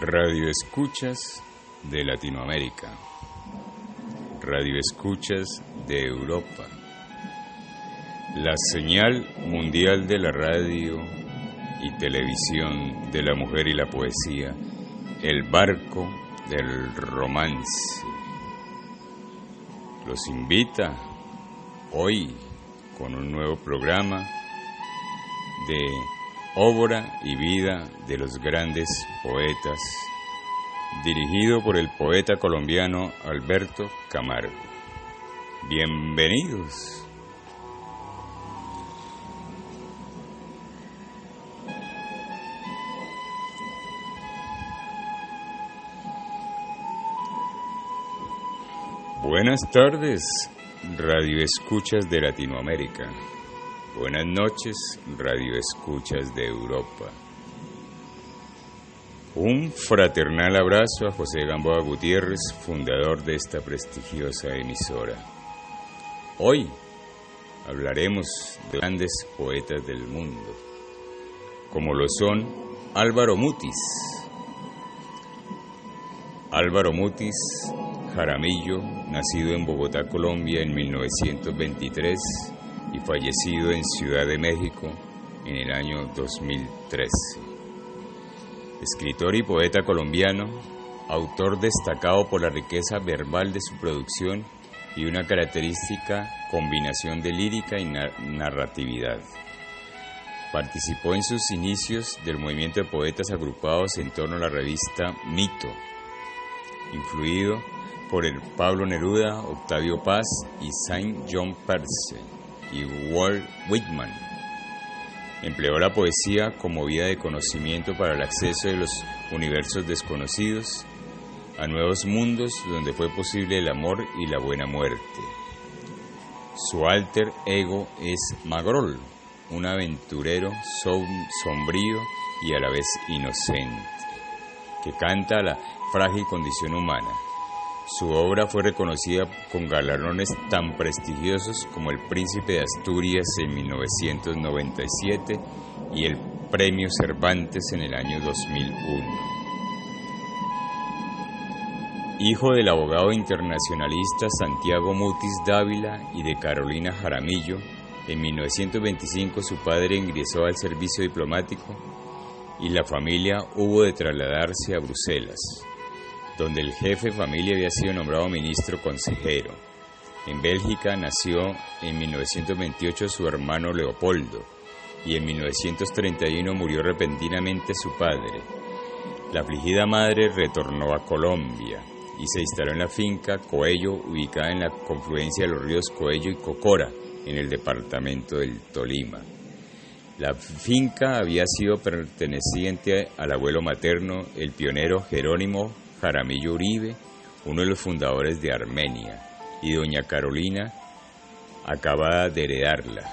Radio Escuchas de Latinoamérica, Radio Escuchas de Europa, la señal mundial de la radio y televisión de la mujer y la poesía, el barco del romance. Los invita hoy con un nuevo programa de obra y vida de los grandes poetas, dirigido por el poeta colombiano Alberto Camargo. Bienvenidos. Buenas tardes, Radio Escuchas de Latinoamérica. Buenas noches, Radio Escuchas de Europa. Un fraternal abrazo a José Gamboa Gutiérrez, fundador de esta prestigiosa emisora. Hoy hablaremos de grandes poetas del mundo, como lo son Álvaro Mutis. Álvaro Mutis Jaramillo, nacido en Bogotá, Colombia, en 1923 y fallecido en Ciudad de México en el año 2013. Escritor y poeta colombiano, autor destacado por la riqueza verbal de su producción y una característica combinación de lírica y narratividad. Participó en sus inicios del movimiento de poetas agrupados en torno a la revista Mito, influido por el Pablo Neruda, Octavio Paz y Saint John Perse y Walt Whitman. Empleó la poesía como vía de conocimiento para el acceso de los universos desconocidos a nuevos mundos donde fue posible el amor y la buena muerte. Su alter ego es Magrol, un aventurero sombrío y a la vez inocente, que canta la frágil condición humana. Su obra fue reconocida con galardones tan prestigiosos como el Príncipe de Asturias en 1997 y el Premio Cervantes en el año 2001. Hijo del abogado internacionalista Santiago Mutis Dávila y de Carolina Jaramillo, en 1925 su padre ingresó al servicio diplomático y la familia hubo de trasladarse a Bruselas, donde el jefe de familia había sido nombrado ministro consejero. En Bélgica nació en 1928 su hermano Leopoldo y en 1931 murió repentinamente su padre. La afligida madre retornó a Colombia y se instaló en la finca Coello, ubicada en la confluencia de los ríos Coello y Cocora, en el departamento del Tolima. La finca había sido perteneciente al abuelo materno, el pionero Jerónimo Jaramillo Uribe, uno de los fundadores de Armenia, y doña Carolina acababa de heredarla.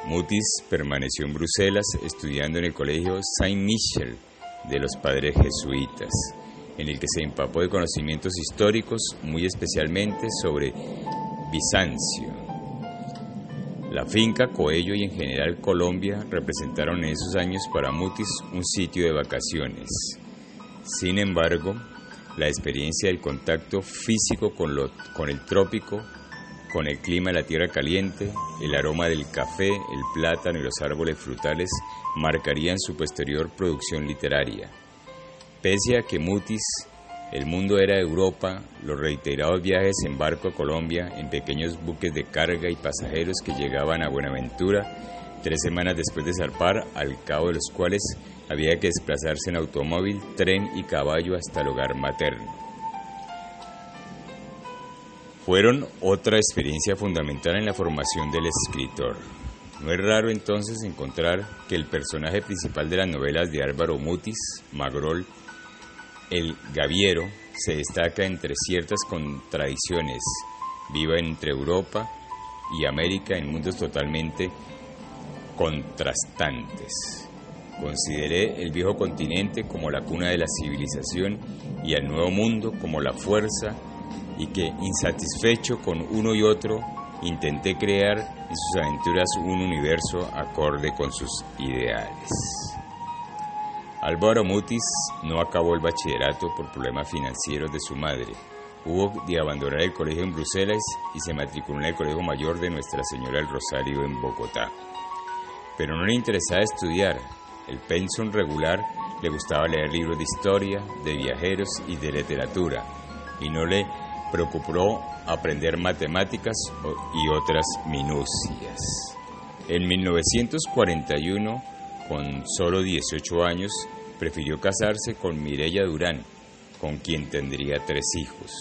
Mutis permaneció en Bruselas estudiando en el colegio Saint-Michel de los padres jesuitas, en el que se empapó de conocimientos históricos, muy especialmente sobre Bizancio. La finca Coello y en general Colombia representaron en esos años para Mutis un sitio de vacaciones. Sin embargo, la experiencia del contacto físico con el trópico, con el clima de la tierra caliente, el aroma del café, el plátano y los árboles frutales marcarían su posterior producción literaria. Pese a que Mutis, el mundo era Europa, los reiterados viajes en barco a Colombia en pequeños buques de carga y pasajeros que llegaban a Buenaventura 3 semanas después de zarpar, al cabo de los cuales había que desplazarse en automóvil, tren y caballo hasta el hogar materno. Fueron otra experiencia fundamental en la formación del escritor. No es raro entonces encontrar que el personaje principal de las novelas de Álvaro Mutis, Magrol, el Gaviero, se destaca entre ciertas contradicciones, viva entre Europa y América en mundos totalmente contrastantes. Consideré el viejo continente como la cuna de la civilización y al nuevo mundo como la fuerza, y que, insatisfecho con uno y otro, intenté crear en sus aventuras un universo acorde con sus ideales. Álvaro Mutis no acabó el bachillerato por problemas financieros de su madre. Hubo de abandonar el colegio en Bruselas y se matriculó en el Colegio Mayor de Nuestra Señora del Rosario en Bogotá. Pero no le interesaba estudiar. El pensum regular le gustaba leer libros de historia, de viajeros y de literatura, y no le preocupó aprender matemáticas y otras minucias. En 1941, con solo 18 años, prefirió casarse con Mireya Durán, con quien tendría 3 hijos.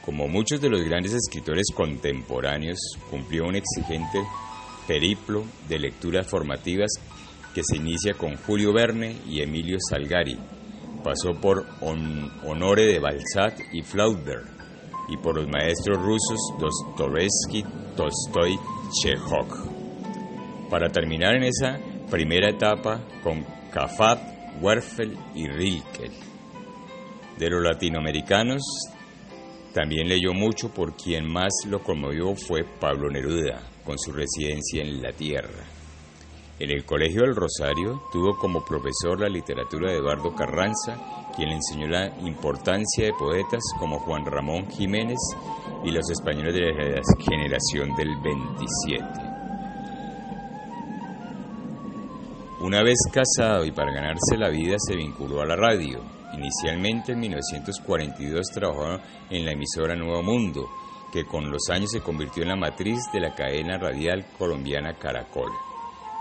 Como muchos de los grandes escritores contemporáneos, cumplió un exigente periplo de lecturas formativas que se inicia con Julio Verne y Emilio Salgari. Pasó por Honoré de Balzac y Flaubert, y por los maestros rusos Dostoyevsky, Tolstoy, Chekhov, para terminar en esa primera etapa con Kafka, Werfel y Rilke. De los latinoamericanos, también leyó mucho, por quien más lo conmovió fue Pablo Neruda, con su residencia en la tierra. En el Colegio del Rosario tuvo como profesor la literatura de Eduardo Carranza, quien le enseñó la importancia de poetas como Juan Ramón Jiménez y los españoles de la generación del 27. Una vez casado y para ganarse la vida se vinculó a la radio. Inicialmente en 1942 trabajó en la emisora Nuevo Mundo, que con los años se convirtió en la matriz de la cadena radial colombiana Caracol.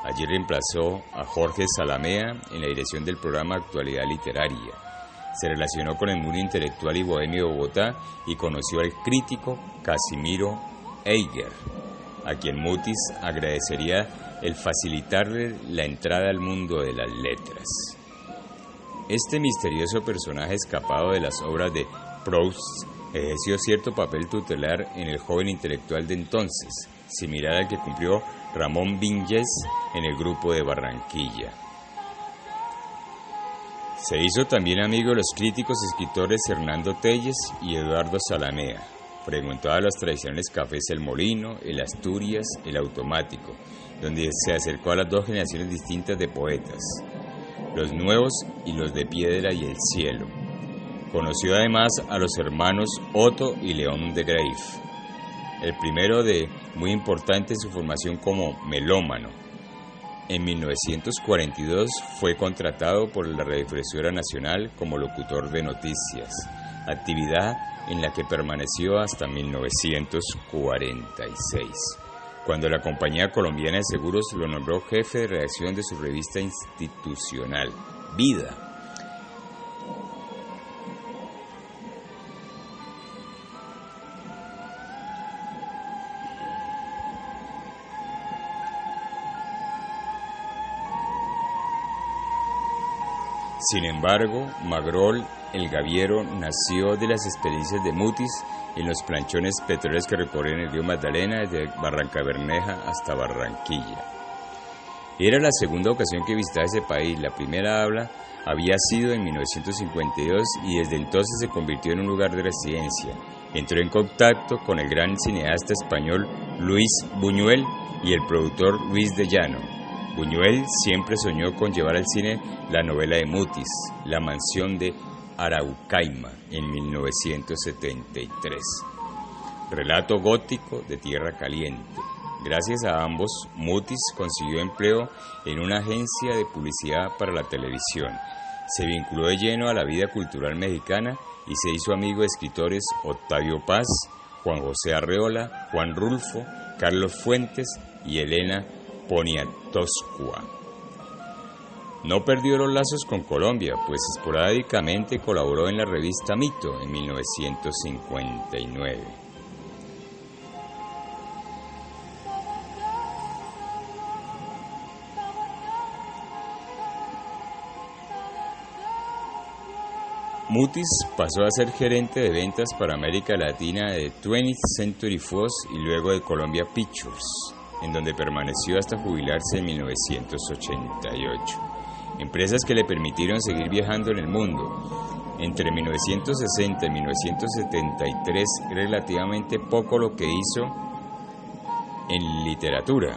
Allí reemplazó a Jorge Salamea en la dirección del programa Actualidad Literaria. Se relacionó con el mundo intelectual y bohemio de Bogotá y conoció al crítico Casimiro Eiger, a quien Mutis agradecería el facilitarle la entrada al mundo de las letras. Este misterioso personaje escapado de las obras de Proust ejerció cierto papel tutelar en el joven intelectual de entonces, similar al que cumplió Ramón Viñez en el grupo de Barranquilla. Se hizo también amigo de los críticos y escritores Hernando Telles y Eduardo Salamea. Frecuentaba los tradicionales cafés El Molino, el Asturias, el Automático, donde se acercó a las 2 generaciones distintas de poetas, los nuevos y los de Piedra y el Cielo. Conoció además a los hermanos Otto y León de Greif, el primero de muy importante en su formación como melómano. En 1942 fue contratado por la Radiodifusora Nacional como locutor de noticias, actividad en la que permaneció hasta 1946, cuando la Compañía Colombiana de Seguros lo nombró jefe de redacción de su revista institucional, Vida. Sin embargo, Magrol, el gaviero, nació de las experiencias de Mutis en los planchones petroleros que recorren el río Magdalena desde Barrancabermeja hasta Barranquilla. Era la segunda ocasión que visitaba ese país. La primera había sido en 1952 y desde entonces se convirtió en un lugar de residencia. Entró en contacto con el gran cineasta español Luis Buñuel y el productor Luis de Llano. Buñuel siempre soñó con llevar al cine la novela de Mutis, La mansión de Araucaima, en 1973. Relato gótico de Tierra Caliente. Gracias a ambos, Mutis consiguió empleo en una agencia de publicidad para la televisión. Se vinculó de lleno a la vida cultural mexicana y se hizo amigo de escritores Octavio Paz, Juan José Arreola, Juan Rulfo, Carlos Fuentes y Elena Poniatowska. No perdió los lazos con Colombia, pues esporádicamente colaboró en la revista Mito en 1959. Mutis pasó a ser gerente de ventas para América Latina de 20th Century Fox y luego de Columbia Pictures, en donde permaneció hasta jubilarse en 1988. Empresas que le permitieron seguir viajando en el mundo. Entre 1960 y 1973, relativamente poco lo que hizo en literatura.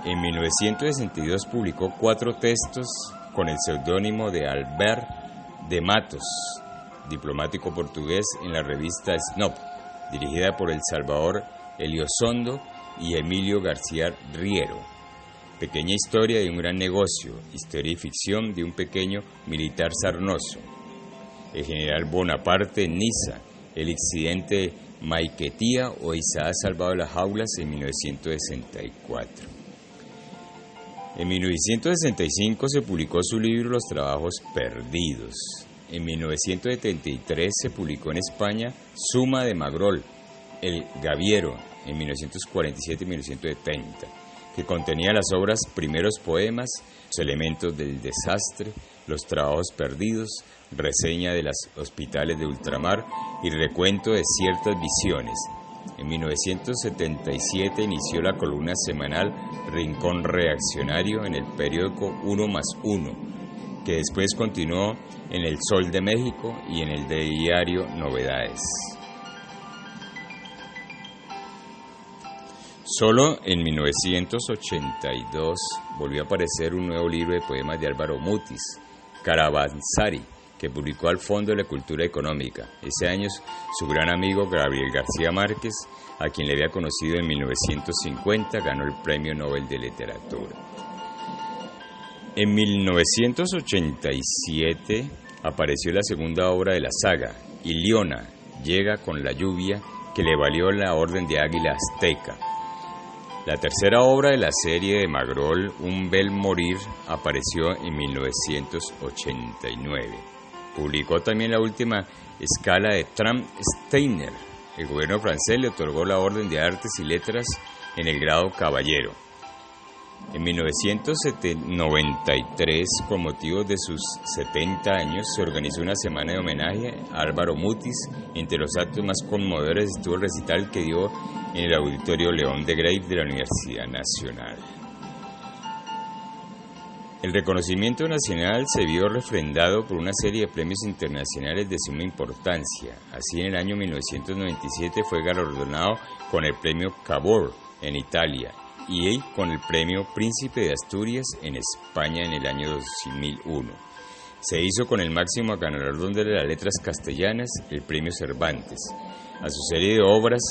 En 1962 publicó 4 textos con el seudónimo de Albert de Matos, diplomático portugués, en la revista Snob, dirigida por El Salvador Eliozondo y Emilio García Riero. Pequeña historia de un gran negocio, historia y ficción de un pequeño militar sarnoso. El general Bonaparte en Niza, el accidente de Maiquetía o Isaac salvado de las jaulas en 1964. En 1965 se publicó su libro Los trabajos perdidos. En 1973 se publicó en España Suma de Magrol, El Gaviero, en 1947 y 1970, que contenía las obras Primeros Poemas, Los Elementos del Desastre, Los Trabajos Perdidos, Reseña de los Hospitales de Ultramar y Recuento de ciertas visiones. En 1977 inició la columna semanal Rincón Reaccionario en el periódico 1+1, que después continuó en El Sol de México y en el diario Novedades. Solo en 1982 volvió a aparecer un nuevo libro de poemas de Álvaro Mutis, Caravanzari, que publicó al Fondo de la Cultura Económica. Ese año su gran amigo Gabriel García Márquez, a quien le había conocido en 1950, ganó el Premio Nobel de Literatura. En 1987 apareció la segunda obra de la saga, Iliona, llega con la lluvia, que le valió la Orden de Águila Azteca. La tercera obra de la serie de Magrol, Un bel morir, apareció en 1989. Publicó también la última escala de Trump-Steiner. El gobierno francés le otorgó la Orden de Artes y Letras en el grado caballero. En 1993, con motivo de sus 70 años, se organizó una semana de homenaje a Álvaro Mutis. Entre los actos más conmovedores estuvo el recital que dio en el Auditorio León de Grave de la Universidad Nacional. El reconocimiento nacional se vio refrendado por una serie de premios internacionales de suma importancia. Así, en el año 1997 fue galardonado con el premio Cavour en Italia y con el premio Príncipe de Asturias en España en el año 2001. Se hizo con el máximo galardón de las letras castellanas, el premio Cervantes. A su serie de obras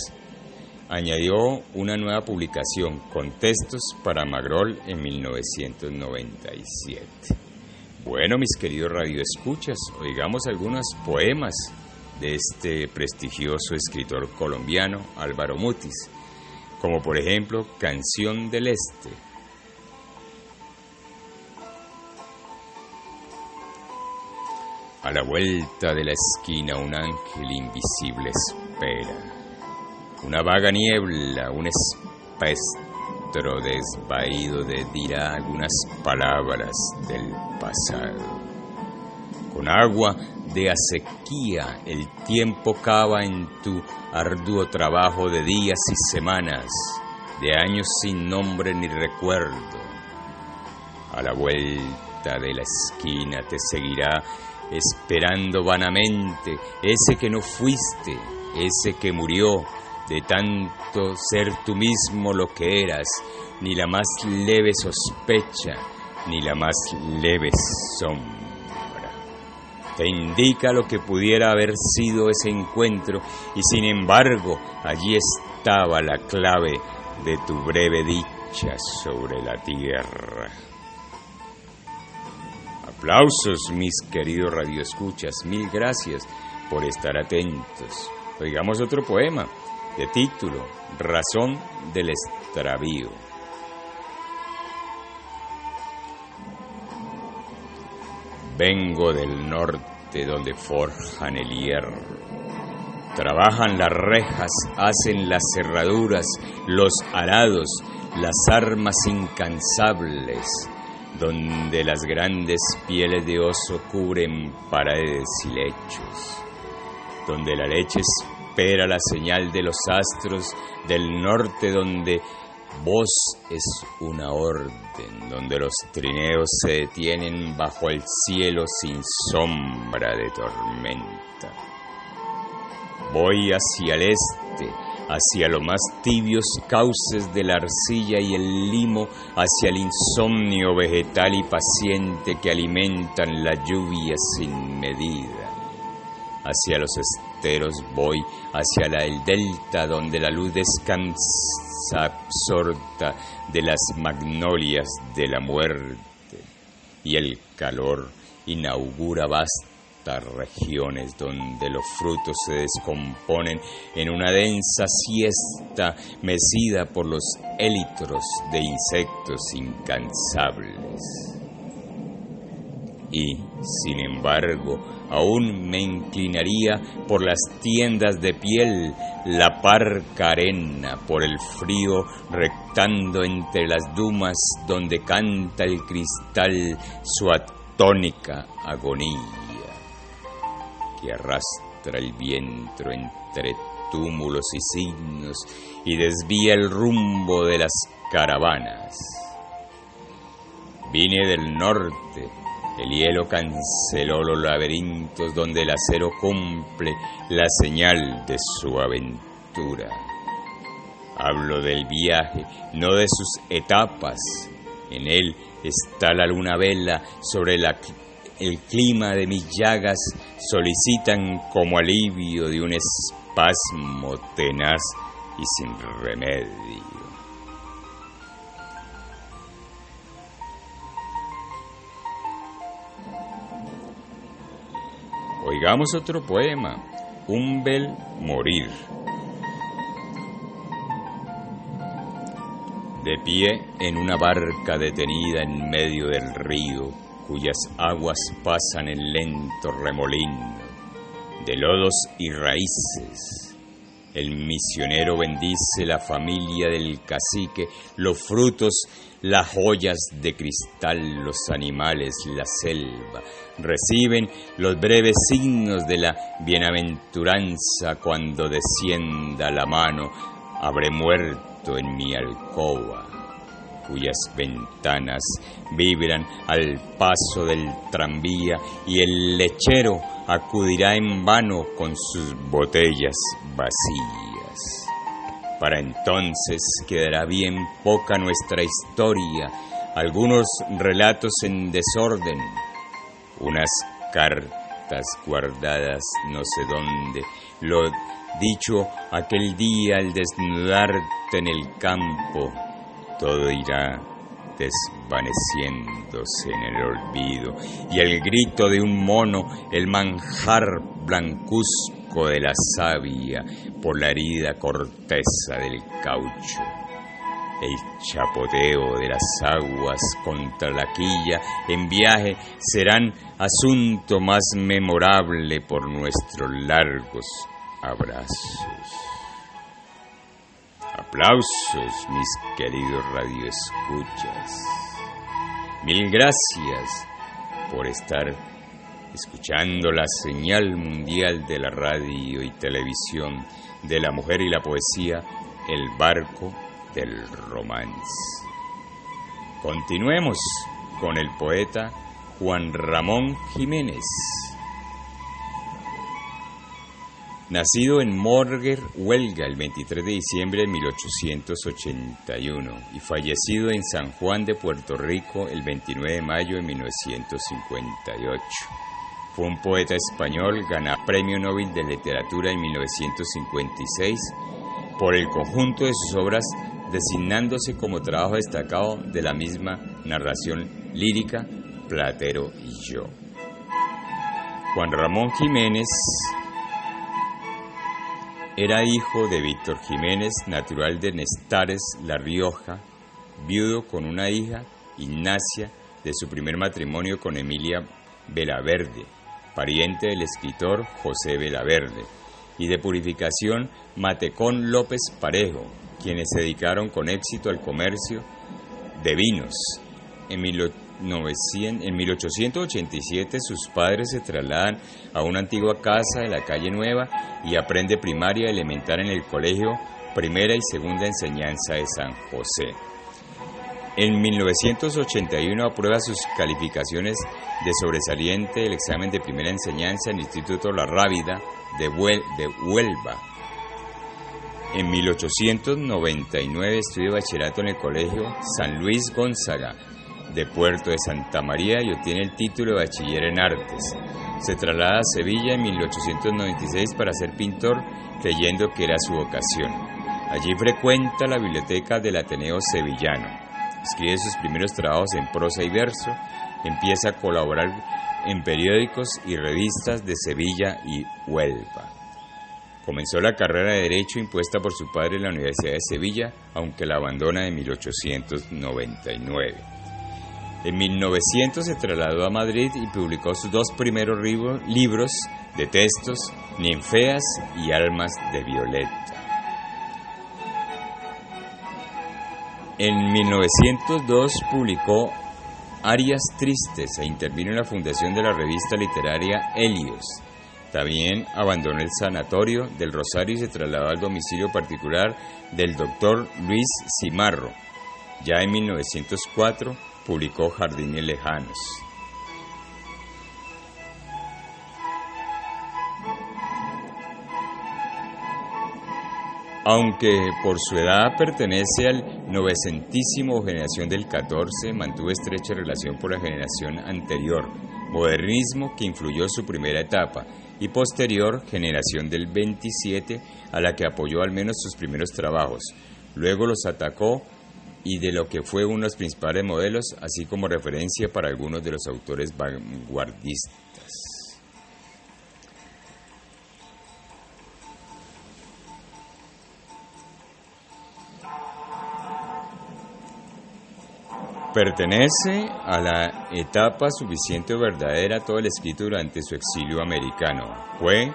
añadió una nueva publicación con textos para Magrol en 1997. Bueno, mis queridos radioescuchas, oigamos algunos poemas de este prestigioso escritor colombiano, Álvaro Mutis, como por ejemplo Canción del Este. A la vuelta de la esquina un ángel invisible espera. Una vaga niebla, un espectro desvaído dirá algunas palabras del pasado. Con agua de acequia el tiempo cava en tu arduo trabajo de días y semanas, de años sin nombre ni recuerdo. A la vuelta de la esquina te seguirá esperando vanamente ese que no fuiste, ese que murió de tanto ser tú mismo lo que eras, ni la más leve sospecha, ni la más leve sombra. Te indica lo que pudiera haber sido ese encuentro, y sin embargo allí estaba la clave de tu breve dicha sobre la tierra. Aplausos, mis queridos radioescuchas, mil gracias por estar atentos. Oigamos otro poema de título Razón del extravío. Vengo del norte donde forjan el hierro, trabajan las rejas, hacen las cerraduras, los arados, las armas incansables, donde las grandes pieles de oso cubren paredes y lechos, donde la leche espera la señal de los astros del norte, donde voz es una orden, donde los trineos se detienen bajo el cielo sin sombra de tormenta. Voy hacia el este, hacia los más tibios cauces de la arcilla y el limo, hacia el insomnio vegetal y paciente que alimentan la lluvia sin medida. Hacia los esteros voy, hacia el delta donde la luz descansa absorta de las magnolias de la muerte y el calor inaugura vastas regiones donde los frutos se descomponen en una densa siesta mecida por los élitros de insectos incansables. Y, sin embargo, aún me inclinaría por las tiendas de piel, la parca arena, por el frío rectando entre las dumas donde canta el cristal su atónica agonía, que arrastra el viento entre túmulos y signos y desvía el rumbo de las caravanas. Vine del norte. El hielo canceló los laberintos donde el acero cumple la señal de su aventura. Hablo del viaje, no de sus etapas. En él está la luna vela sobre el clima de mis llagas. Solicitan como alivio de un espasmo tenaz y sin remedio. Oigamos otro poema, Un bel morir. De pie en una barca detenida en medio del río, cuyas aguas pasan en lento remolino de lodos y raíces, el misionero bendice la familia del cacique, los frutos, las joyas de cristal, los animales, la selva. Reciben los breves signos de la bienaventuranza cuando descienda la mano. Habré muerto en mi alcoba, cuyas ventanas vibran al paso del tranvía, y el lechero acudirá en vano con sus botellas vacías. Para entonces quedará bien poca nuestra historia, algunos relatos en desorden, unas cartas guardadas no sé dónde, lo dicho aquel día al desnudarte en el campo. Todo irá desvaneciéndose en el olvido, y el grito de un mono, el manjar blancuzco de la savia por la herida corteza del caucho, el chapoteo de las aguas contra la quilla en viaje serán asunto más memorable por nuestros largos abrazos. Aplausos, mis queridos radioescuchas. Mil gracias por estar escuchando la señal mundial de la radio y televisión de la mujer y la poesía, El Barco del Romance. Continuemos con el poeta Juan Ramón Jiménez. Nacido en Morger, Huelga, el 23 de diciembre de 1881 y fallecido en San Juan de Puerto Rico el 29 de mayo de 1958. Fue un poeta español, ganó Premio Nobel de Literatura en 1956 por el conjunto de sus obras, designándose como trabajo destacado de la misma narración lírica Platero y yo. Juan Ramón Jiménez era hijo de Víctor Jiménez, natural de Nestares, La Rioja, viudo con una hija, Ignacia, de su primer matrimonio con Emilia Velaverde, pariente del escritor José Velaverde, y de Purificación Matecón López Parejo, quienes se dedicaron con éxito al comercio de vinos. En 1887 sus padres se trasladan a una antigua casa de la calle Nueva y aprende primaria elemental en el colegio Primera y Segunda Enseñanza de San José. En 1981 aprueba sus calificaciones de sobresaliente del examen de primera enseñanza en el Instituto La Rábida de Huelva. En 1899 estudia bachillerato en el Colegio San Luis Gonzaga de Puerto de Santa María y obtiene el título de bachiller en artes. Se traslada a Sevilla en 1896 para ser pintor, creyendo que era su vocación. Allí frecuenta la biblioteca del Ateneo Sevillano. Escribe sus primeros trabajos en prosa y verso. Empieza a colaborar en periódicos y revistas de Sevilla y Huelva. Comenzó la carrera de Derecho impuesta por su padre en la Universidad de Sevilla, aunque la abandona en 1899. En 1900 se trasladó a Madrid y publicó sus dos primeros libros de textos, Ninfeas y Almas de Violeta. En 1902 publicó Arias Tristes e intervino en la fundación de la revista literaria Helios. También abandonó el sanatorio del Rosario y se trasladó al domicilio particular del doctor Luis Cimarro. Ya en 1904 publicó Jardines Lejanos. Aunque por su edad pertenece al novecentísimo generación del 14, mantuvo estrecha relación por la generación anterior, modernismo que influyó su primera etapa, y posterior generación del 27, a la que apoyó al menos sus primeros trabajos. Luego los atacó y de lo que fue uno de los principales modelos, así como referencia para algunos de los autores vanguardistas. Pertenece a la etapa suficiente o verdadera todo el escrito durante su exilio americano. Fue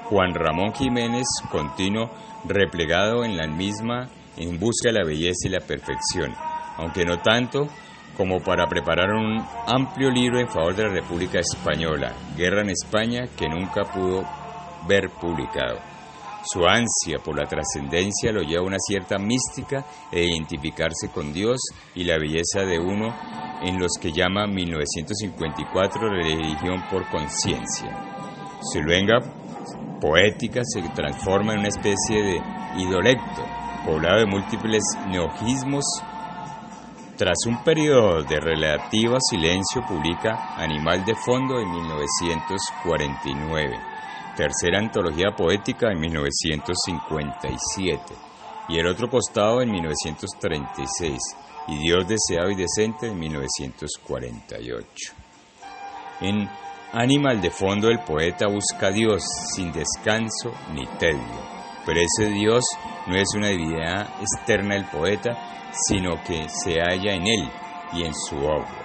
Juan Ramón Jiménez, continuo replegado en la misma en busca de la belleza y la perfección, aunque no tanto como para preparar un amplio libro en favor de la República Española, Guerra en España, que nunca pudo ver publicado. Su ansia por la trascendencia lo lleva a una cierta mística e identificarse con Dios y la belleza de uno en los que llama 1954 religión por conciencia. Su luenga poética se transforma en una especie de idolecto, poblado de múltiples neologismos. Tras un periodo de relativo silencio, publica Animal de Fondo en 1949. Tercera antología poética en 1957 y El otro costado en 1936 y Dios deseado y decente en 1948. En Animal de Fondo el poeta busca a Dios sin descanso ni tedio, pero ese Dios no es una divinidad externa del poeta, sino que se halla en él y en su obra.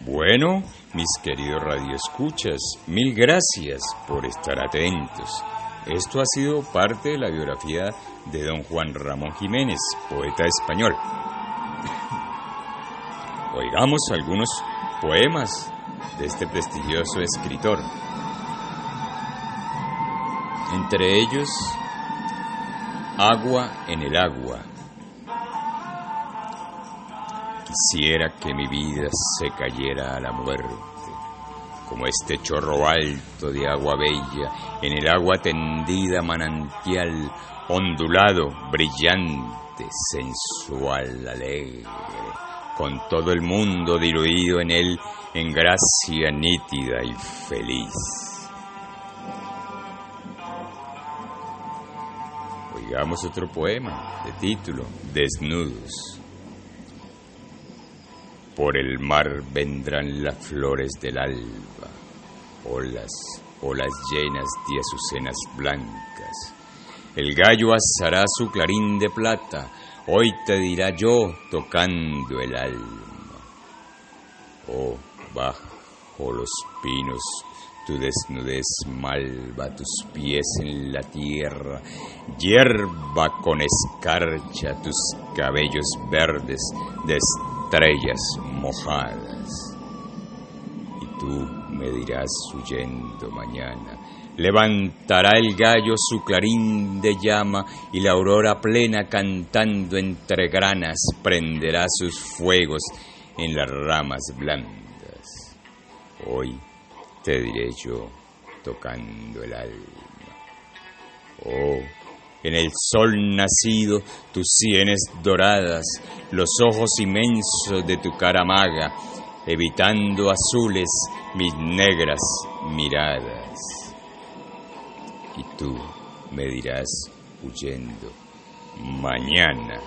Bueno, mis queridos radioescuchas, mil gracias por estar atentos. Esto ha sido parte de la biografía de don Juan Ramón Jiménez, poeta español. Oigamos algunos poemas de este prestigioso escritor. Entre ellos, Agua en el agua. Quisiera que mi vida se cayera a la muerte, como este chorro alto de agua bella, en el agua tendida manantial, ondulado, brillante, sensual, alegre, con todo el mundo diluido en él, en gracia nítida y feliz. Oigamos otro poema de título Desnudos. Por el mar vendrán las flores del alba, olas llenas de azucenas blancas. El gallo asará su clarín de plata, hoy te dirá yo tocando el alma. Oh, bajo los pinos tu desnudez malva, tus pies en la tierra, hierba con escarcha tus cabellos verdes de estrellas mojadas. Y tú me dirás huyendo mañana, Levantará el gallo su clarín de llama y la aurora plena cantando entre granas prenderá sus fuegos en las ramas blandas. Hoy te diré yo tocando el alma. Oh, en el sol nacido, tus sienes doradas, los ojos inmensos de tu cara maga, evitando azules mis negras miradas. Y tú me dirás huyendo, mañana.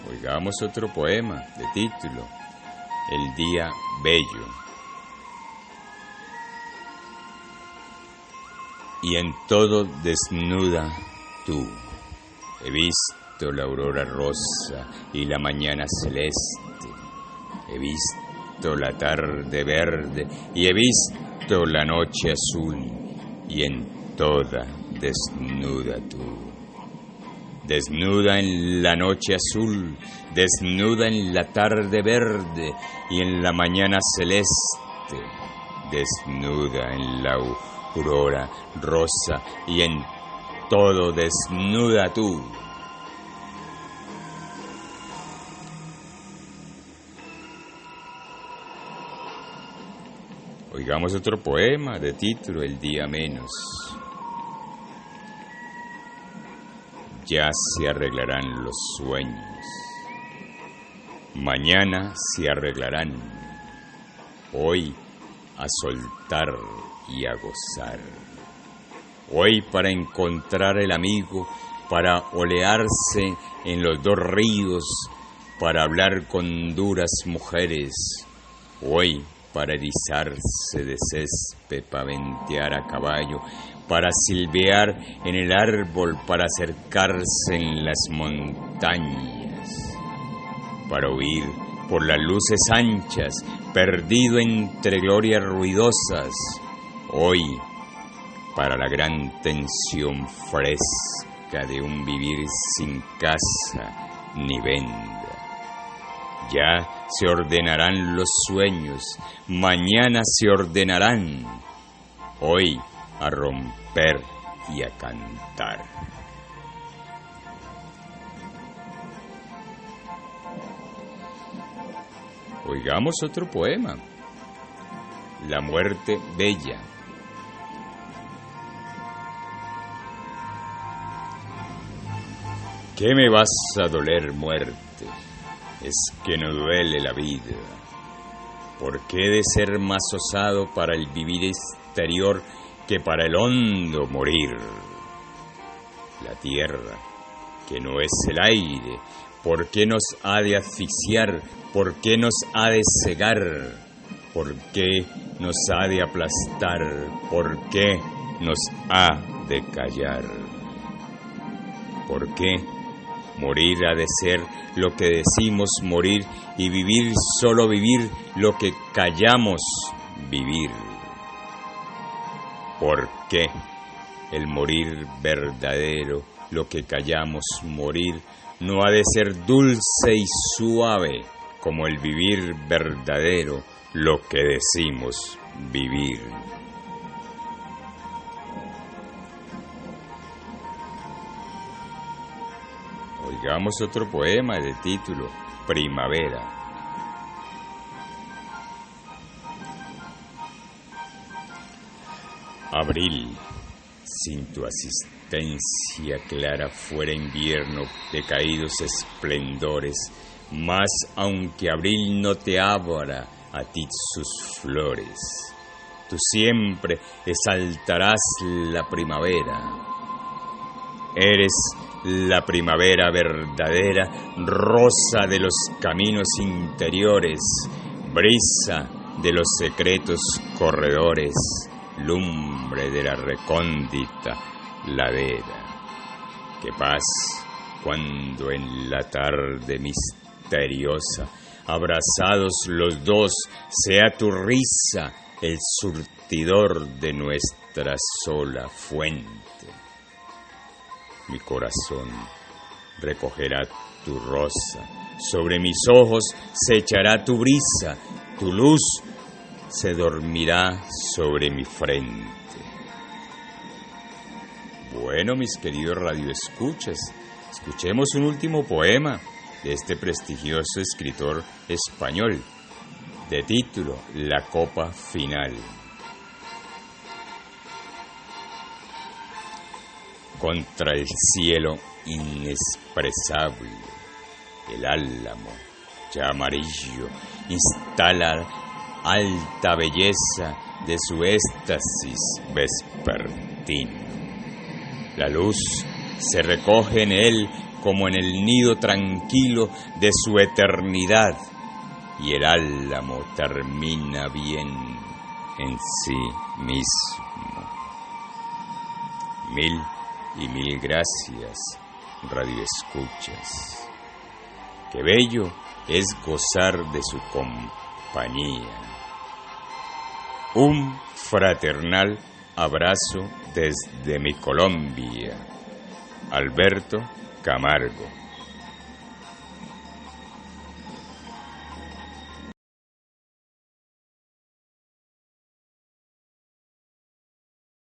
Oigamos otro poema de título, El día bello. Y en todo desnuda tú, he visto la aurora rosa y la mañana celeste, he visto la tarde verde y he visto la noche azul, y en toda desnuda tú. Desnuda en la noche azul, desnuda en la tarde verde y en la mañana celeste, desnuda en la aurora rosa y en todo desnuda tú. Oigamos otro poema de título El día menos. Ya se arreglarán los sueños, mañana se arreglarán, hoy a soltar y a gozar. Hoy para encontrar el amigo, para olearse en los dos ríos, para hablar con duras mujeres. Hoy para erizarse de césped, para ventear a caballo, para silbear en el árbol, para acercarse en las montañas, para huir por las luces anchas, perdido entre glorias ruidosas. Hoy para la gran tensión fresca de un vivir sin casa ni venda. Ya se ordenarán los sueños, mañana se ordenarán, hoy a romper y a cantar. Oigamos otro poema, La muerte bella. ¿Qué me vas a doler, muerte? Es que no duele la vida. ¿Por qué de ser más osado para el vivir exterior que para el hondo morir? La tierra, que no es el aire, ¿por qué nos ha de asfixiar? ¿Por qué nos ha de cegar? ¿Por qué nos ha de aplastar? ¿Por qué nos ha de callar? ¿Por qué morir ha de ser lo que decimos morir y vivir solo vivir lo que callamos vivir? ¿Por qué el morir verdadero, lo que callamos morir, no ha de ser dulce y suave como el vivir verdadero, lo que decimos vivir? Oigamos otro poema de título Primavera. Abril, sin tu asistencia clara fuera invierno de caídos esplendores, mas aunque abril no te abra a ti sus flores, tú siempre exaltarás la primavera. Eres la primavera verdadera, rosa de los caminos interiores, brisa de los secretos corredores, lumbre de la recóndita ladera. Qué paz cuando en la tarde misteriosa, abrazados los dos, sea tu risa el surtidor de nuestra sola fuente. Mi corazón recogerá tu rosa, sobre mis ojos se echará tu brisa, tu luz se dormirá sobre mi frente. Bueno, mis queridos radioescuchas, escuchemos un último poema de este prestigioso escritor español, de título La copa final. Contra el cielo inexpresable, el álamo ya amarillo instala alta belleza de su éxtasis vespertino. La luz se recoge en él como en el nido tranquilo de su eternidad, y el álamo termina bien en sí mismo. Mil y mil gracias, radioescuchas. Qué bello es gozar de su compañía. Un fraternal abrazo desde mi Colombia. Alberto Camargo.